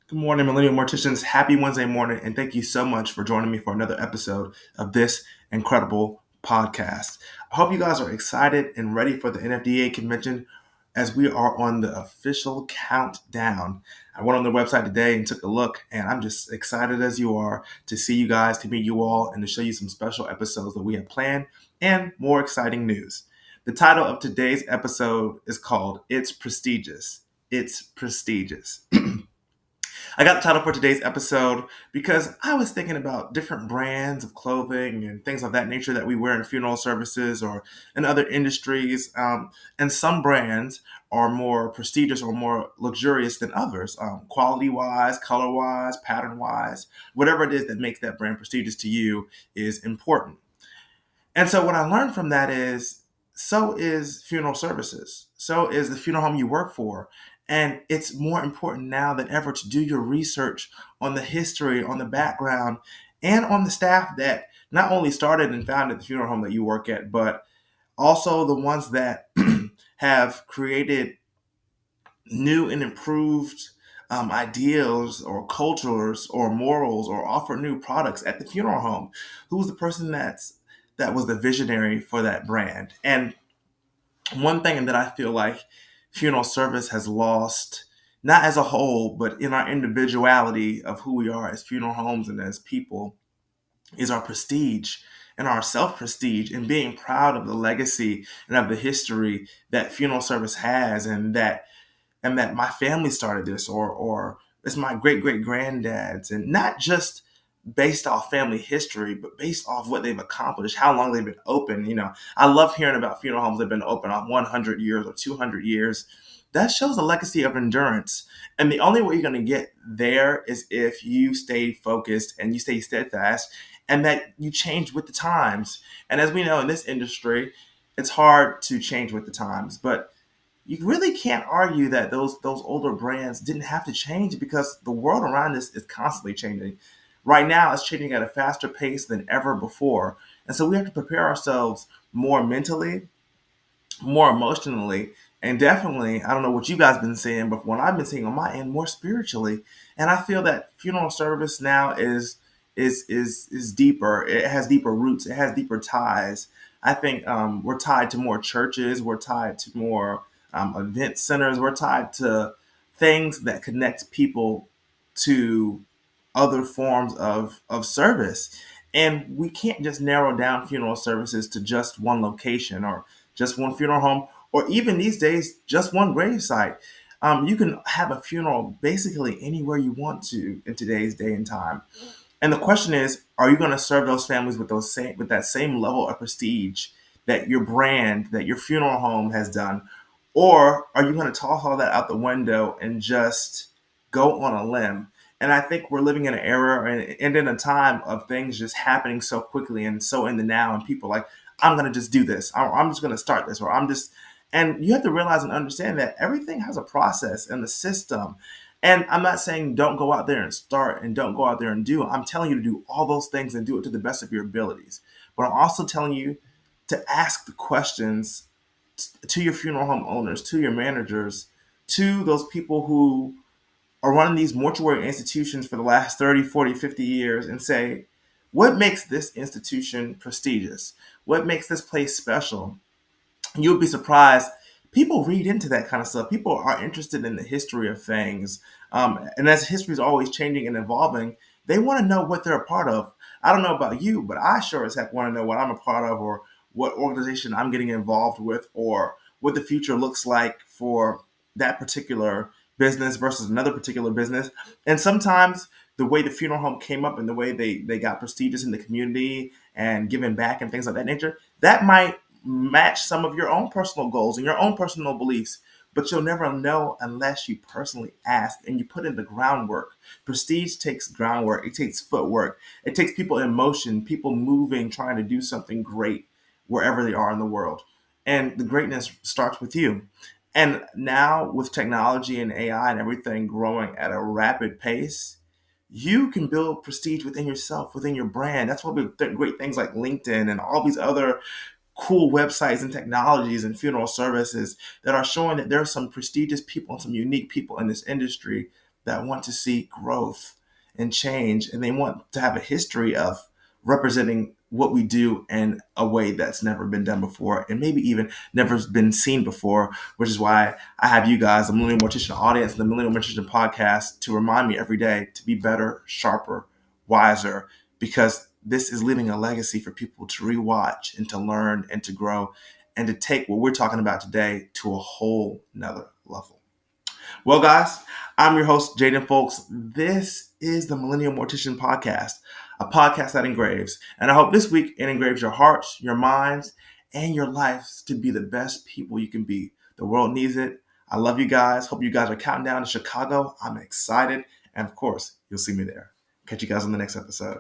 Good morning, Millennial Morticians. Happy Wednesday morning, and thank you so much for joining me for another episode of this incredible podcast. I hope you guys are excited and ready for the NFDA convention as we are on the official countdown. I went on their website today and took a look, and I'm just excited as you are to see you guys, to meet you all, and to show you some special episodes that we have planned and more exciting news. The title of today's episode is called It's Prestigious. It's Prestigious. I got the title for today's episode because I was thinking about different brands of clothing and things of that nature that we wear in funeral services or in other industries. And some brands are more prestigious or more luxurious than others, quality wise, color wise, pattern wise. Whatever it is that makes that brand prestigious to you is important. And so what I learned from that is so is funeral services. So is the funeral home you work for. And it's more important now than ever to do your research on the history, on the background, and on the staff that not only started and founded the funeral home that you work at, but also the ones that have created new and improved ideals or cultures or morals or offer new products at the funeral home. Who's the person that was the visionary for that brand? And one thing that I feel like funeral service has lost, not as a whole, but in our individuality of who we are as funeral homes and as people, is our prestige and our self prestige and being proud of the legacy and of the history that funeral service has, and that my family started this, or it's my great great granddad's, and not just based off family history, but based off what they've accomplished, how long they've been open. I love hearing about funeral homes that have been open on 100 years or 200 years. That shows a legacy of endurance. And the only way you're going to get there is if you stay focused and you stay steadfast and that you change with the times. And as we know in this industry, it's hard to change with the times, but you really can't argue that those older brands didn't have to change because the world around us is constantly changing. Right now, it's changing at a faster pace than ever before, and so we have to prepare ourselves more mentally, more emotionally, and definitely, I don't know what you guys been seeing, but what I've been seeing on my end, more spiritually. And I feel that funeral service now is deeper. It has deeper roots. It has deeper ties. I think we're tied to more churches. We're tied to more event centers. We're tied to things that connect people to other forms of service. And we can't just narrow down funeral services to just one location or just one funeral home, or even these days, just one gravesite. You can have a funeral basically anywhere you want to in today's day and time. And the question is, are you going to serve those families with that same level of prestige that your brand, that your funeral home has done, or are you going to toss all that out the window and just go on a limb? And I think we're living in an era and in a time of things just happening so quickly and so in the now, and people like, I'm going to just do this. I'm just going to start this, or and you have to realize and understand that everything has a process and a system. And I'm not saying don't go out there and start and don't go out there and do. I'm telling you to do all those things and do it to the best of your abilities. But I'm also telling you to ask the questions to your funeral home owners, to your managers, to those people who are running these mortuary institutions for the last 30, 40, 50 years and say, what makes this institution prestigious? What makes this place special? You'll be surprised. People read into that kind of stuff. People are interested in the history of things. And as history is always changing and evolving, they want to know what they're a part of. I don't know about you, but I sure as heck want to know what I'm a part of, or what organization I'm getting involved with, or what the future looks like for that particular business versus another particular business. And sometimes the way the funeral home came up and the way they got prestigious in the community and giving back and things of that nature, that might match some of your own personal goals and your own personal beliefs, but you'll never know unless you personally ask and you put in the groundwork. Prestige takes groundwork, it takes footwork, it takes people in motion, people moving, trying to do something great wherever they are in the world. And the greatness starts with you. And now, with technology and AI and everything growing at a rapid pace, you can build prestige within yourself, within your brand. That's why we great things like LinkedIn and all these other cool websites and technologies and funeral services that are showing that there are some prestigious people and some unique people in this industry that want to see growth and change, and they want to have a history of representing what we do in a way that's never been done before and maybe even never been seen before, which is why I have you guys, the Millennial Mortician audience, and the Millennial Mortician podcast, to remind me every day to be better, sharper, wiser, because this is leaving a legacy for people to rewatch and to learn and to grow and to take what we're talking about today to a whole nother level. Well, guys, I'm your host, Jaden Folks. This is the Millennial Mortician Podcast, a podcast that engraves. And I hope this week it engraves your hearts, your minds, and your lives to be the best people you can be. The world needs it. I love you guys. Hope you guys are counting down to Chicago. I'm excited. And of course, you'll see me there. Catch you guys on the next episode.